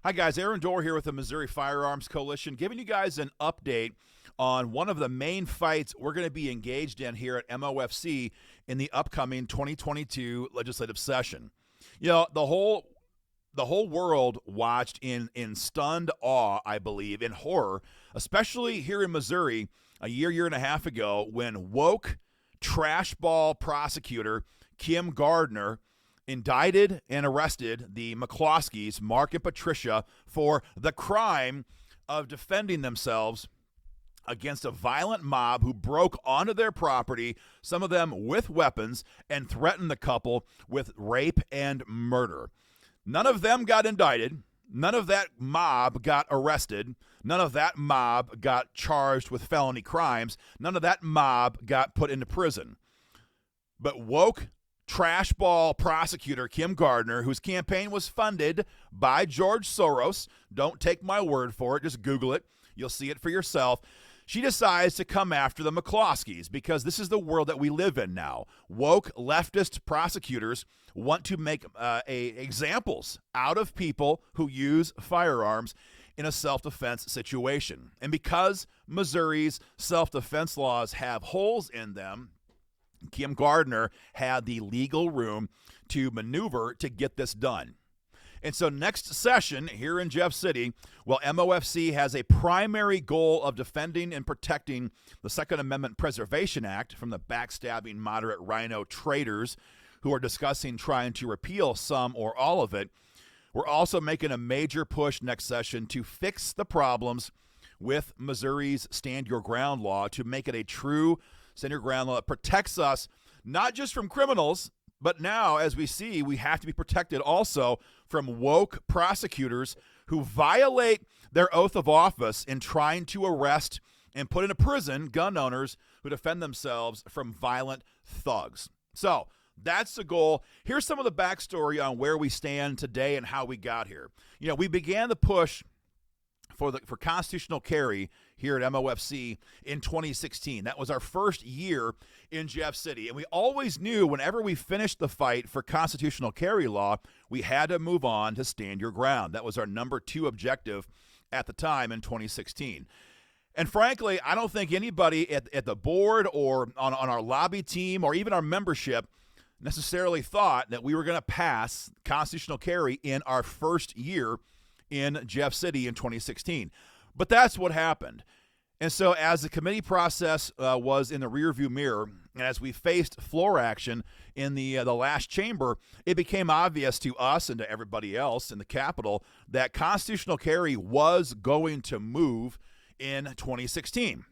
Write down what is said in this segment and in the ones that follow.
Hi, guys. Aaron Dorr here with the Missouri Firearms Coalition, giving you guys an update on one of the main fights we're going to be engaged in here at MOFC in the upcoming 2022 legislative session. You know, the whole world watched in stunned awe, I believe, in horror, especially here in Missouri a year and a half ago when woke trashball prosecutor Kim Gardner indicted and arrested the McCloskeys, Mark and Patricia, for the crime of defending themselves against a violent mob who broke onto their property, some of them with weapons, and threatened the couple with rape and murder. None of them got indicted. None of that mob got arrested. None of that mob got charged with felony crimes. None of that mob got put into prison. But woke trashball prosecutor Kim Gardner, whose campaign was funded by George Soros, don't take my word for it, just Google it, you'll see it for yourself. She decides to come after the McCloskeys because this is the world that we live in now. Woke leftist prosecutors want to make examples out of people who use firearms in a self-defense situation. And because Missouri's self-defense laws have holes in them, Kim Gardner had the legal room to maneuver to get this done. And so next session here in Jeff City, well, MOFC has a primary goal of defending and protecting the Second Amendment Preservation Act from the backstabbing moderate rhino traitors who are discussing trying to repeal some or all of it. We're also making a major push next session to fix the problems with Missouri's Stand Your Ground law to make it a true Stand Your Ground law that protects us not just from criminals, but now, as we see, we have to be protected also from woke prosecutors who violate their oath of office in trying to arrest and put into prison gun owners who defend themselves from violent thugs. So that's the goal. Here's some of the backstory on where we stand today and how we got here. You know, we began the push for constitutional carry here at MOFC in 2016. That was our first year in Jeff City. And we always knew whenever we finished the fight for constitutional carry law, we had to move on to Stand Your Ground. That was our number 2 objective at the time in 2016. And frankly, I don't think anybody at the board or on our lobby team or even our membership necessarily thought that we were going to pass constitutional carry in our first year in Jeff City in 2016. But that's what happened. And so as the committee process was in the rearview mirror, and as we faced floor action in the last chamber, it became obvious to us and to everybody else in the Capitol that constitutional carry was going to move in 2016.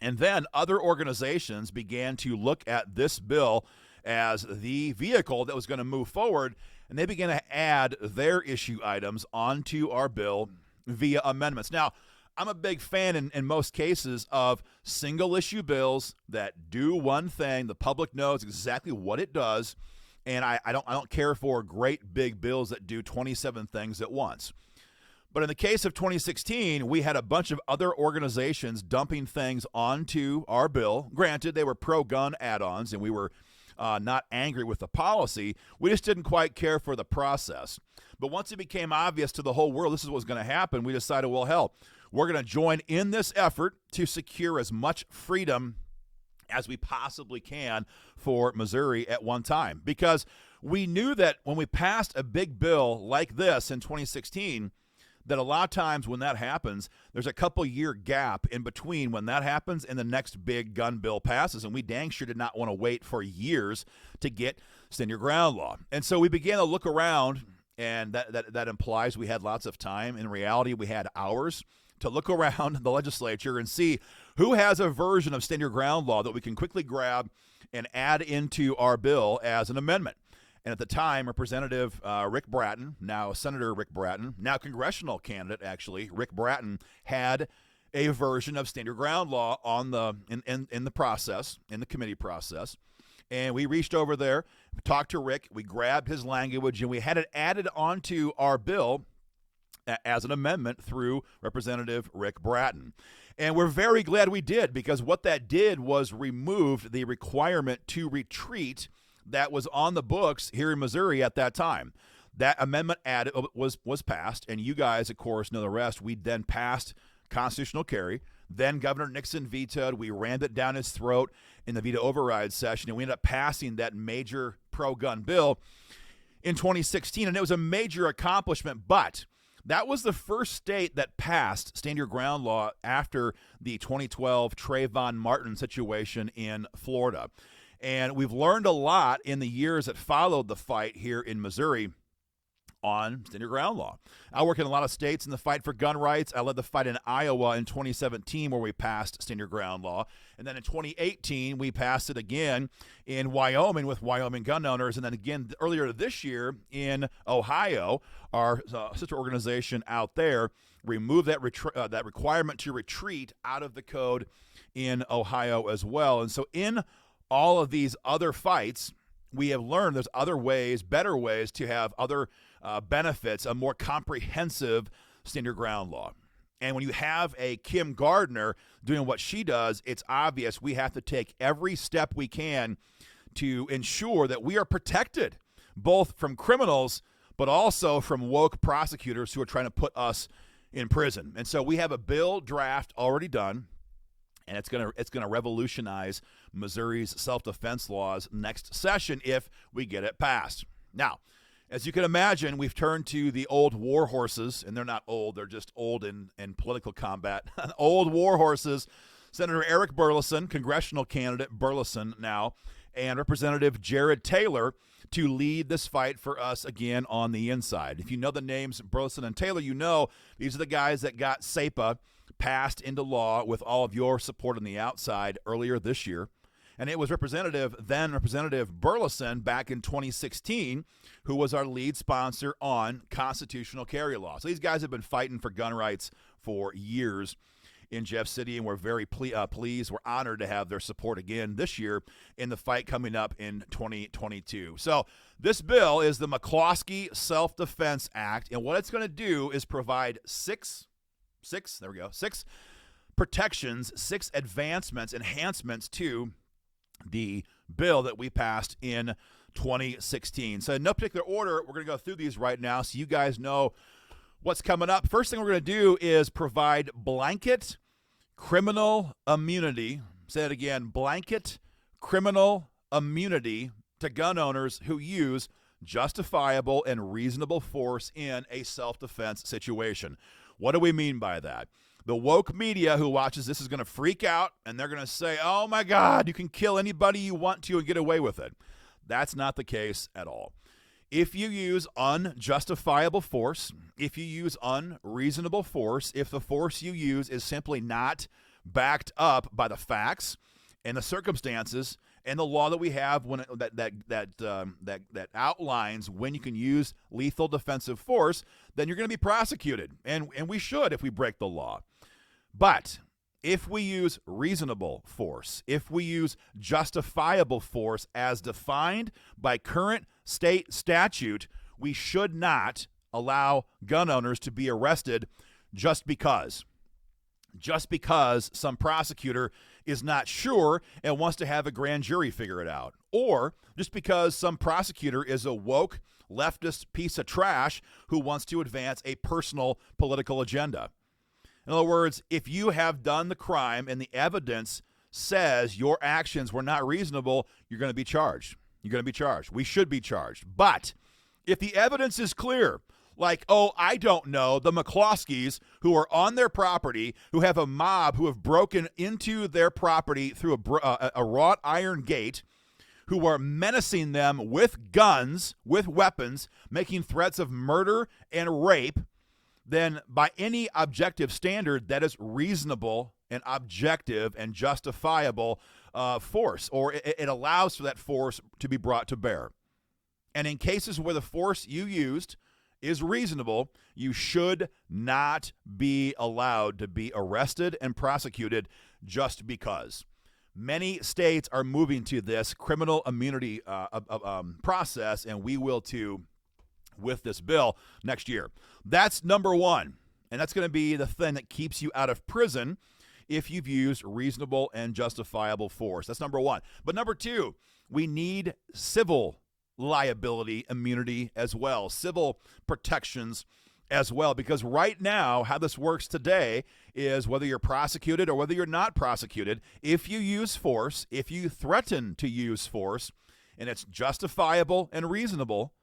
And then other organizations began to look at this bill as the vehicle that was going to move forward, and they began to add their issue items onto our bill via amendments. Now, I'm a big fan in most cases of single issue bills that do one thing. The public knows exactly what it does, and I don't care for great big bills that do 27 things at once. But in the case of 2016, we had a bunch of other organizations dumping things onto our bill. Granted, they were pro-gun add-ons, and we were not angry with the policy. We just didn't quite care for the process. But once it became obvious to the whole world this is what was going to happen, we decided, well, hell, we're going to join in this effort to secure as much freedom as we possibly can for Missouri at one time. Because we knew that when we passed a big bill like this in 2016, that a lot of times when that happens, there's a couple year gap in between when that happens and the next big gun bill passes. And we dang sure did not want to wait for years to get Stand Your Ground law. And so we began to look around, and that implies we had lots of time. In reality, we had hours to look around the legislature and see who has a version of Stand Your Ground law that we can quickly grab and add into our bill as an amendment. And at the time, Representative Rick Bratton, now Senator Rick Bratton, now congressional candidate, actually, Rick Bratton, had a version of Stand Your Ground law on in the process, in the committee process. And we reached over there, talked to Rick, we grabbed his language, and we had it added onto our bill as an amendment through Representative Rick Bratton. And we're very glad we did, because what that did was remove the requirement to retreat that was on the books here in Missouri at that time. That amendment was passed, and you guys, of course, know the rest. We then passed constitutional carry. Then Governor Nixon vetoed. We rammed it down his throat in the veto override session, and we ended up passing that major pro-gun bill in 2016, and it was a major accomplishment. But that was the first state that passed stand your ground law after the 2012 Trayvon Martin situation in Florida. And we've learned a lot in the years that followed the fight here in Missouri on stand your ground law. I work in a lot of states in the fight for gun rights. I led the fight in Iowa in 2017 where we passed stand your ground law. And then in 2018, we passed it again in Wyoming with Wyoming gun owners. And then again earlier this year in Ohio, our sister organization out there removed that requirement to retreat out of the code in Ohio as well. And so in all of these other fights, we have learned there's other ways, better ways to have other benefits, a more comprehensive stand your ground law. And when you have a Kim Gardner doing what she does, it's obvious we have to take every step we can to ensure that we are protected, both from criminals, but also from woke prosecutors who are trying to put us in prison. And so we have a bill draft already done, and it's gonna revolutionize Missouri's self-defense laws next session if we get it passed. Now, as you can imagine, we've turned to the old war horses, and they're not old, they're just old in political combat. Old war horses, Senator Eric Burleson, congressional candidate Burleson now, and Representative Jared Taylor to lead this fight for us again on the inside. If you know the names Burleson and Taylor, you know these are the guys that got SEPA passed into law with all of your support on the outside earlier this year. And it was Representative Burleson back in 2016 who was our lead sponsor on constitutional carry law. So these guys have been fighting for gun rights for years in Jeff City, and we're very pleased. We're honored to have their support again this year in the fight coming up in 2022. So this bill is the McCloskey Self-Defense Act, and what it's going to do is provide six protections, 6 advancements, enhancements to the bill that we passed in 2016. So in no particular order, we're going to go through these right now so you guys know what's coming up. First thing we're going to do is provide blanket criminal immunity. Say it again, blanket criminal immunity to gun owners who use justifiable and reasonable force in a self-defense situation. What do we mean by that? The woke media who watches this is going to freak out, and they're going to say, oh my God, you can kill anybody you want to and get away with it. That's not the case at all. If you use unjustifiable force, if you use unreasonable force, if the force you use is simply not backed up by the facts and the circumstances and the law that we have when that outlines when you can use lethal defensive force, then you're going to be prosecuted, and we should if we break the law. But if we use reasonable force, if we use justifiable force as defined by current state statute, we should not allow gun owners to be arrested just because some prosecutor is not sure and wants to have a grand jury figure it out, or just because some prosecutor is a woke leftist piece of trash who wants to advance a personal political agenda. In other words, if you have done the crime and the evidence says your actions were not reasonable, you're going to be charged. You're going to be charged. We should be charged. But if the evidence is clear, like, oh, I don't know, the McCloskeys who are on their property, who have a mob who have broken into their property through a wrought iron gate, who are menacing them with guns, with weapons, making threats of murder and rape, then by any objective standard, that is reasonable and objective and justifiable force, or it allows for that force to be brought to bear. And in cases where the force you used is reasonable, you should not be allowed to be arrested and prosecuted just because. Many states are moving to this criminal immunity process, and we will too with this bill next year. That's number one, and that's going to be the thing that keeps you out of prison if you've used reasonable and justifiable force. That's number one. But number two, we need civil liability immunity as well, civil protections as well. Because right now, how this works today is whether you're prosecuted or whether you're not prosecuted, if you use force, if you threaten to use force, and it's justifiable and reasonable,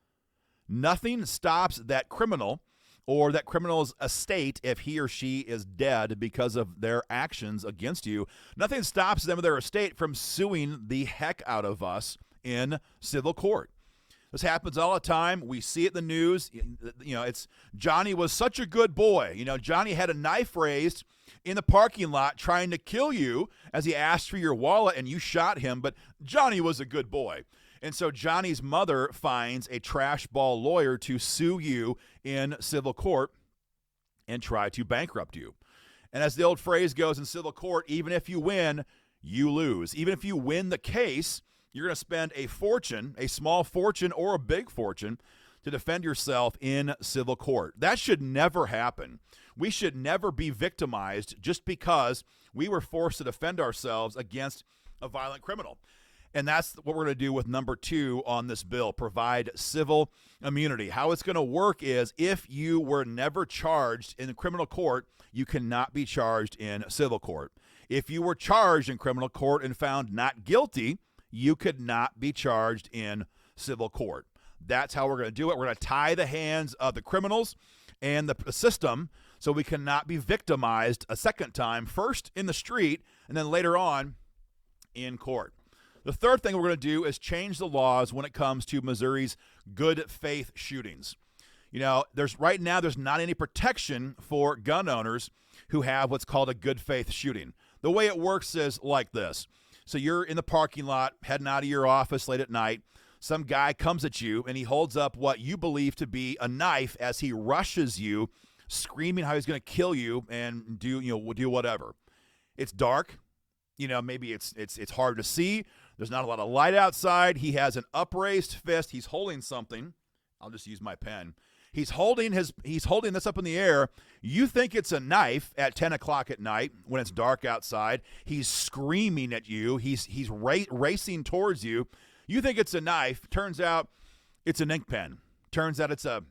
nothing stops that criminal or that criminal's estate, if he or she is dead because of their actions against you, nothing stops them or their estate from suing the heck out of us in civil court. This happens all the time. We see it in the news. It's Johnny was such a good boy. Johnny had a knife raised in the parking lot trying to kill you as he asked for your wallet and you shot him, but Johnny was a good boy. And so Johnny's mother finds a trashball lawyer to sue you in civil court and try to bankrupt you. And as the old phrase goes in civil court, even if you win, you lose. Even if you win the case, you're going to spend a fortune, a small fortune or a big fortune, to defend yourself in civil court. That should never happen. We should never be victimized just because we were forced to defend ourselves against a violent criminal. And that's what we're going to do with number 2 on this bill, provide civil immunity. How it's going to work is if you were never charged in criminal court, you cannot be charged in civil court. If you were charged in criminal court and found not guilty, you could not be charged in civil court. That's how we're going to do it. We're going to tie the hands of the criminals and the system so we cannot be victimized a second time, first in the street and then later on in court. The third thing we're going to do is change the laws when it comes to Missouri's good faith shootings. There's not any protection for gun owners who have what's called a good faith shooting. The way it works is like this. So you're in the parking lot, heading out of your office late at night. Some guy comes at you, and he holds up what you believe to be a knife as he rushes you, screaming how he's going to kill you and do whatever. It's dark. Maybe it's hard to see. There's not a lot of light outside. He has an upraised fist. He's holding something. I'll just use my pen. He's holding this up in the air. You think it's a knife at 10 o'clock at night when it's dark outside. He's screaming at you. He's racing towards you. You think it's a knife. Turns out it's an ink pen. Turns out it's a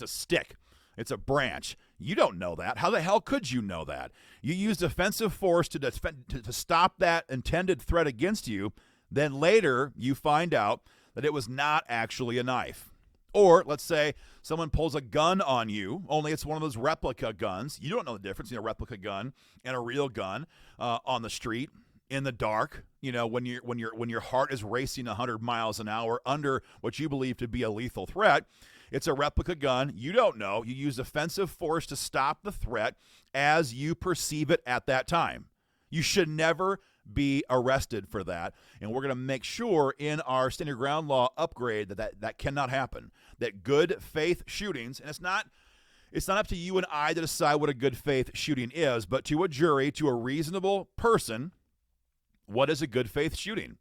stick. It's a branch. You don't know that. How the hell could you know that? You used offensive force to stop that intended threat against you. Then later you find out that it was not actually a knife. Or let's say someone pulls a gun on you, only it's one of those replica guns. You don't know the difference between a replica gun and a real gun on the street in the dark. When your heart is racing 100 miles an hour under what you believe to be a lethal threat. It's a replica gun. You don't know. You use offensive force to stop the threat as you perceive it at that time. You should never be arrested for that. And we're going to make sure in our stand your ground law upgrade that cannot happen. That good faith shootings, and it's not up to you and I to decide what a good faith shooting is, but to a jury, to a reasonable person, what is a good faith shooting?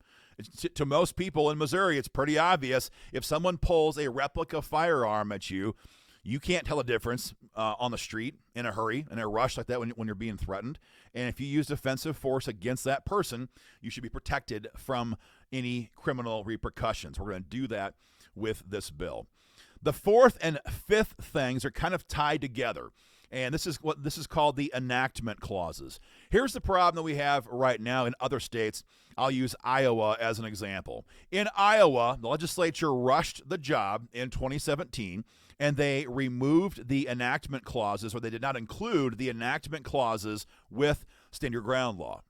To most people in Missouri, it's pretty obvious. If someone pulls a replica firearm at you, you can't tell a difference on the street in a hurry, in a rush like that when you're being threatened. And if you use offensive force against that person, you should be protected from any criminal repercussions. We're going to do that with this bill. The fourth and fifth things are kind of tied together. And this is called the Enactment Clauses. Here's the problem that we have right now in other states. I'll use Iowa as an example. In Iowa, the legislature rushed the job in 2017, and they removed the enactment clauses, or they did not include the enactment clauses with stand your ground law.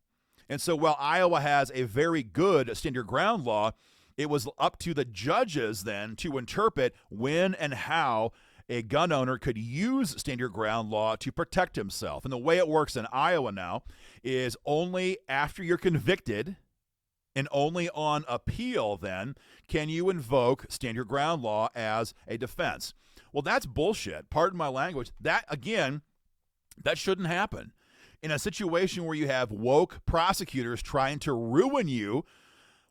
And so while Iowa has a very good stand your ground law, it was up to the judges then to interpret when and how a gun owner could use stand your ground law to protect himself. And the way it works in Iowa now is only after you're convicted and only on appeal then can you invoke stand your ground law as a defense. Well, that's bullshit. Pardon my language. That shouldn't happen. In a situation where you have woke prosecutors trying to ruin you,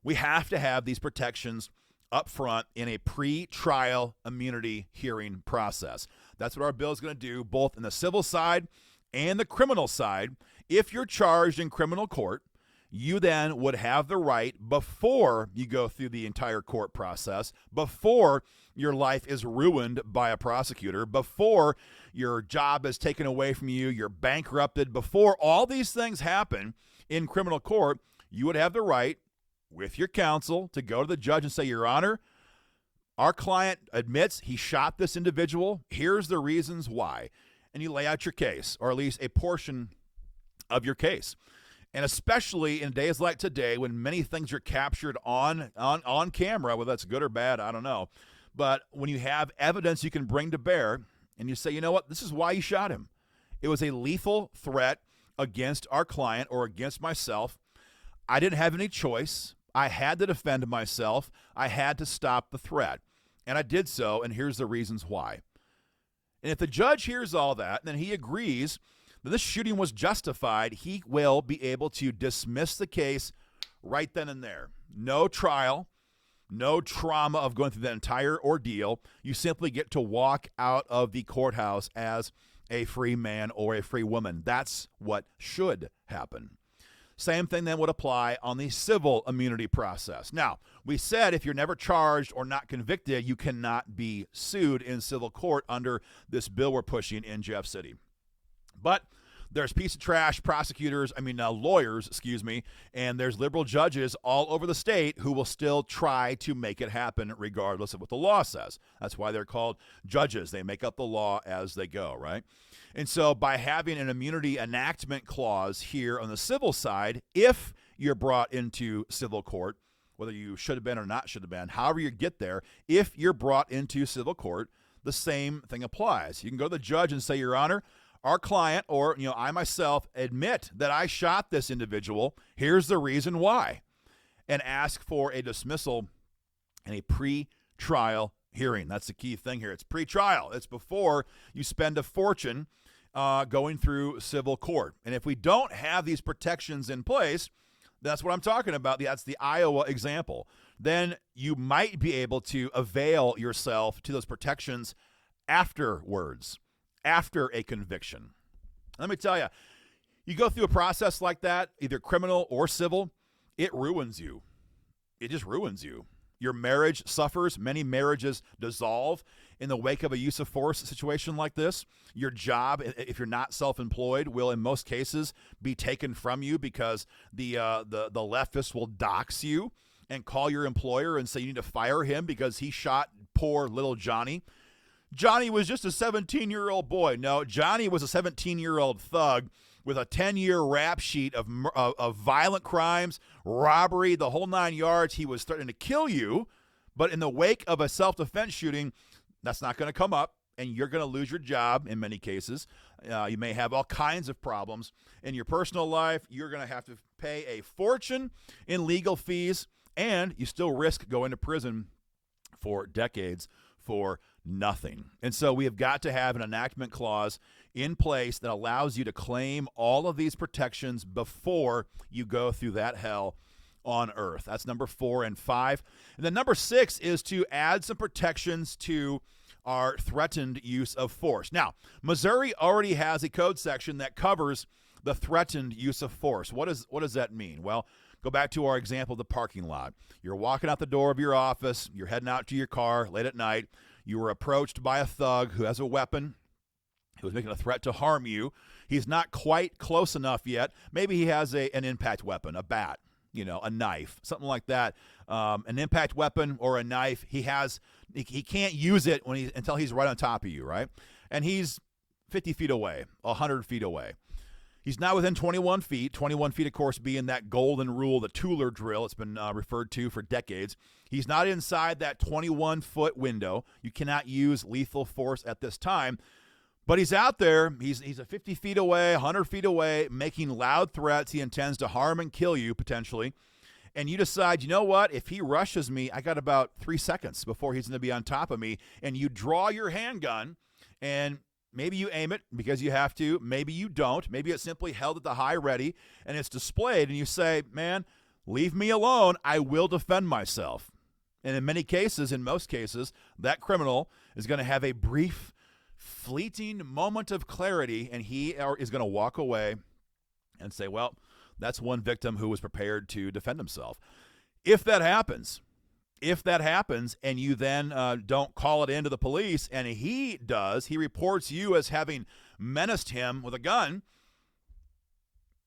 we have to have these protections up front in a pre-trial immunity hearing process. That's what our bill is going to do, both in the civil side and the criminal side. If you're charged in criminal court you then would have the right, before you go through the entire court process, before your life is ruined by a prosecutor, before your job is taken away from you, you're bankrupted, before all these things happen in criminal court, you would have the right, with your counsel, to go to the judge and say, Your Honor, our client admits he shot this individual. Here's the reasons why. And you lay out your case, or at least a portion of your case. And especially in days like today, when many things are captured on camera, whether that's good or bad, I don't know. But when you have evidence you can bring to bear, and you say, you know what, this is why you shot him. It was a lethal threat against our client or against myself. I didn't have any choice. I had to defend myself. I had to stop the threat. And I did so, and here's the reasons why. And if the judge hears all that, then he agrees that this shooting was justified, he will be able to dismiss the case right then and there. No trial, no trauma of going through the entire ordeal. You simply get to walk out of the courthouse as a free man or a free woman. That's what should happen. Same thing then would apply on the civil immunity process. Now, we said if you're never charged or not convicted, you cannot be sued in civil court under this bill we're pushing in Jeff City. But there's piece of trash lawyers, and there's liberal judges all over the state who will still try to make it happen regardless of what the law says. That's why they're called judges. They make up the law as they go, right? And so by having an immunity enactment clause here on the civil side, if you're brought into civil court, whether you should have been or not should have been, however you get there, if you're brought into civil court, the same thing applies. You can go to the judge and say, Your Honor, our client, or I myself, admit that I shot this individual. Here's the reason why. And ask for a dismissal and a pre-trial hearing. That's the key thing here. It's pre-trial. It's before you spend a fortune going through civil court. And if we don't have these protections in place, that's what I'm talking about. That's the Iowa example. Then you might be able to avail yourself to those protections afterwards, after a conviction. Let me tell you, you go through a process like that, either criminal or civil, it ruins you. It just ruins you. Your marriage suffers. Many marriages dissolve in the wake of a use of force situation like this. Your job, if you're not self-employed, will in most cases be taken from you because the leftists will dox you and call your employer and say you need to fire him because he shot poor little Johnny. Johnny was just a 17-year-old boy. No, Johnny was a 17-year-old thug with a 10-year rap sheet of violent crimes, robbery, the whole 9 yards. He was threatening to kill you, but in the wake of a self-defense shooting, that's not going to come up, and you're going to lose your job in many cases. You may have all kinds of problems in your personal life. You're going to have to pay a fortune in legal fees, and you still risk going to prison for decades for nothing. And so we have got to have an enactment clause in place that allows you to claim all of these protections before you go through that hell on earth. That's number 4 and 5. And then number 6 is to add some protections to our threatened use of force. Now, Missouri already has a code section that covers the threatened use of force. What does that mean? Well, go back to our example of the parking lot. You're walking out the door of your office. You're heading out to your car late at night. You were approached by a thug who has a weapon, who is making a threat to harm you. He's not quite close enough yet. Maybe he has an impact weapon, a bat, a knife, something like that. An impact weapon or a knife. He can't use it until he's right on top of you, right? And he's 50 feet away, 100 feet away. He's not within 21 feet. 21 feet, of course, being that golden rule, the Tueller drill. It's been referred to for decades. He's not inside that 21-foot window. You cannot use lethal force at this time. But he's out there. He's a 50 feet away, 100 feet away, making loud threats. He intends to harm and kill you, potentially. And you decide, you know what? If he rushes me, I got about 3 seconds before he's going to be on top of me. And you draw your handgun, and maybe you aim it because you have to. Maybe you don't. Maybe it's simply held at the high ready, and it's displayed. And you say, man, leave me alone. I will defend myself. And in most cases, that criminal is going to have a brief, fleeting moment of clarity, and he is going to walk away and say, well, That's one victim who was prepared to defend himself. If that happens, and you then don't call it into the police, and he reports you as having menaced him with a gun,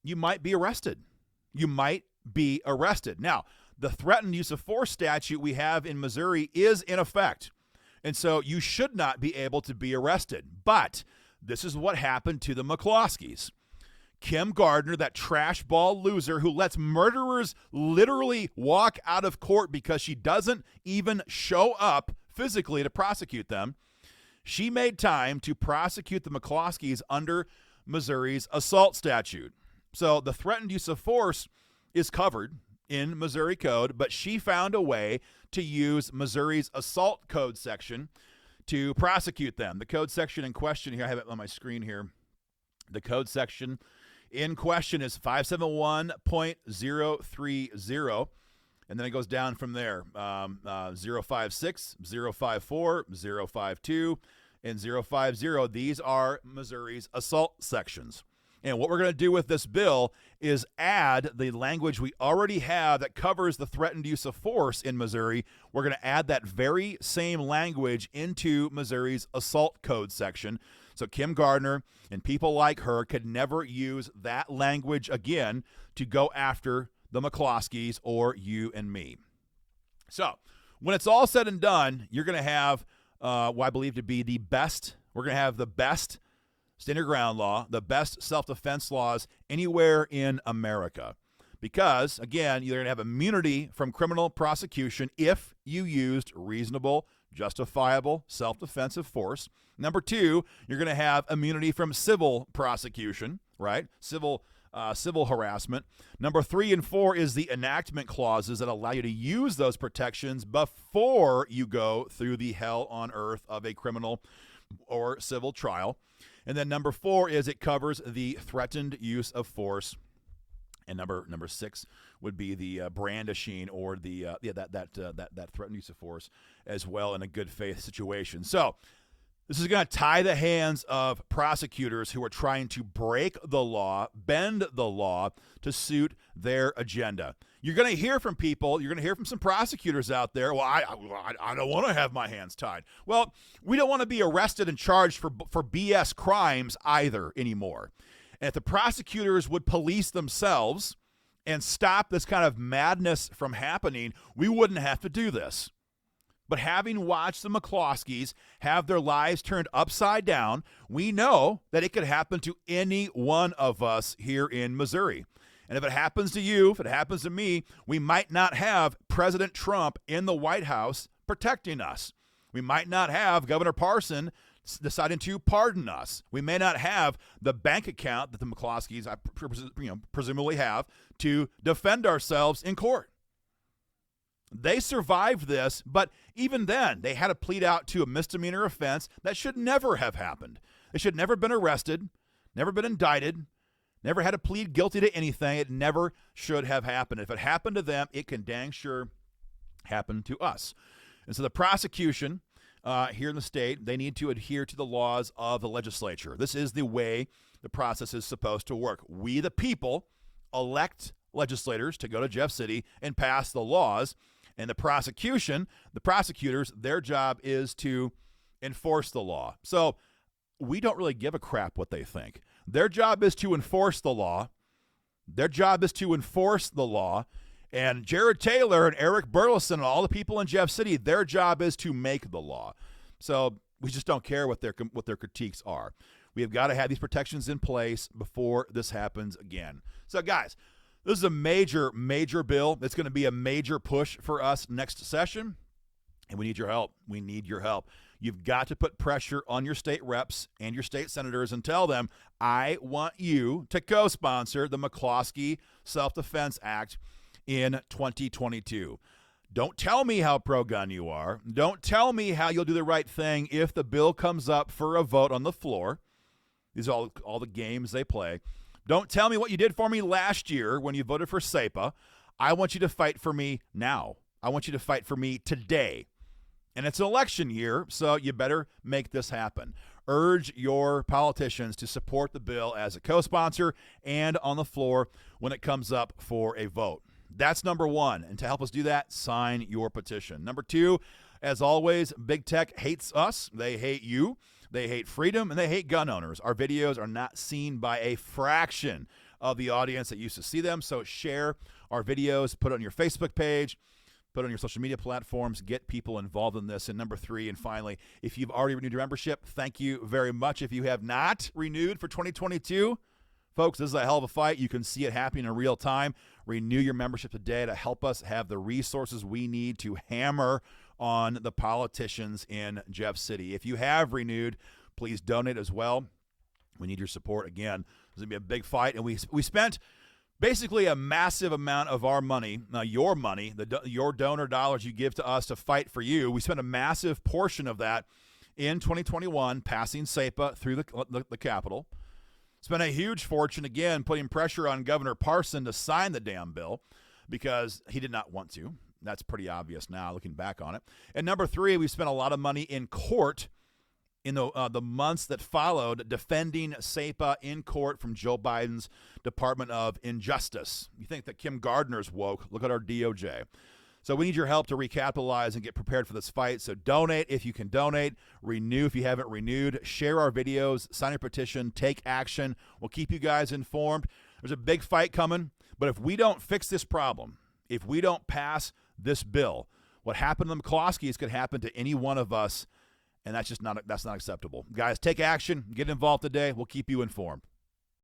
you might be arrested. Now, the threatened use of force statute we have in Missouri is in effect, and so you should not be able to be arrested. But this is what happened to the McCloskeys. Kim Gardner, that trash ball loser who lets murderers literally walk out of court because she doesn't even show up physically to prosecute them, she made time to prosecute the McCloskeys under Missouri's assault statute. So the threatened use of force is covered in Missouri code, but she found a way to use Missouri's assault code section to prosecute them. The code section in question here, I have it on my screen here. The code section in question is 571.030, and then it goes down from there. 056, 054, 052, and 050. These are Missouri's assault sections. And what we're going to do with this bill is add the language we already have that covers the threatened use of force in Missouri. We're going to add that very same language into Missouri's assault code section. So Kim Gardner and people like her could never use that language again to go after the McCloskeys or you and me. So when it's all said and done, you're going to have what I believe to be the best. We're going to have the best stand your ground law, the best self-defense laws anywhere in America. Because, again, you're going to have immunity from criminal prosecution if you used reasonable, justifiable, self-defensive force. Number two, you're going to have immunity from civil prosecution, right? Civil harassment. Number 3 and 4 is the enactment clauses that allow you to use those protections before you go through the hell on earth of a criminal or civil trial. And then number 4 is it covers the threatened use of force. And number 6 would be the brandishing or the that threatened use of force as well in a good faith situation. So this is going to tie the hands of prosecutors who are trying to break the law, bend the law to suit their agenda. You're going to hear from people. You're going to hear from some prosecutors out there. Well, I don't want to have my hands tied. Well, we don't want to be arrested and charged for BS crimes either anymore. And if the prosecutors would police themselves and stop this kind of madness from happening, we wouldn't have to do this. But having watched the McCloskeys have their lives turned upside down, we know that it could happen to any one of us here in Missouri. And if it happens to you, if it happens to me, we might not have President Trump in the White House protecting us. We might not have Governor Parson deciding to pardon us. We may not have the bank account that the McCloskeys presumably have to defend ourselves in court. They survived this, but even then, they had to plead out to a misdemeanor offense that should never have happened. They should never been arrested, never been indicted, never had to plead guilty to anything. It never should have happened. If it happened to them, it can dang sure happen to us. And so the prosecution here in the state, they need to adhere to the laws of the legislature. This is the way the process is supposed to work. We, the people, elect legislators to go to Jeff City and pass the laws. And the prosecutors, their job is to enforce the law. So we don't really give a crap what they think. Their job is to enforce the law. And Jared Taylor and Eric Burleson and all the people in Jeff City, their job is to make the law. So we just don't care what their critiques are. We have got to have these protections in place before this happens again. So, guys, this is a major, major bill. It's going to be a major push for us next session, and we need your help. We need your help. You've got to put pressure on your state reps and your state senators and tell them, I want you to co-sponsor the McCloskey Self-Defense Act in 2022. Don't tell me how pro-gun you are. Don't tell me how you'll do the right thing if the bill comes up for a vote on the floor. These are all the games they play. Don't tell me what you did for me last year when you voted for SEPA. I want you to fight for me now. I want you to fight for me today. And it's an election year, so you better make this happen. urge your politicians to support the bill as a co-sponsor and on the floor when it comes up for a vote. That's number one. And to help us do that, sign your petition. Number two, as always, big tech hates us. They hate you. They hate freedom, and they hate gun owners. Our videos are not seen by a fraction of the audience that used to see them. So share our videos, put it on your Facebook page, put it on your social media platforms, get people involved in this. And number three, and finally, if you've already renewed your membership, thank you very much. If you have not renewed for 2022, folks, this is a hell of a fight. You can see it happening in real time. Renew your membership today to help us have the resources we need to hammer on the politicians in Jeff City. If you have renewed, please donate as well. We need your support. Again, it's going to be a big fight. And we spent basically a massive amount of our money, your money, your donor dollars you give to us to fight for you. We spent a massive portion of that in 2021 passing SEPA through the Capitol. Spent a huge fortune, again, putting pressure on Governor Parson to sign the damn bill because he did not want to. That's pretty obvious now, looking back on it. And number three, we spent a lot of money in court in the months that followed, defending SEPA in court from Joe Biden's Department of Injustice. You think that Kim Gardner's woke? Look at our DOJ. So we need your help to recapitalize and get prepared for this fight. So donate if you can donate. Renew if you haven't renewed. Share our videos. Sign your petition. Take action. We'll keep you guys informed. There's a big fight coming. But if we don't fix this problem, if we don't pass this bill, what happened to the McCloskeys could happen to any one of us, and that's not acceptable. Guys, take action. Get involved today. We'll keep you informed.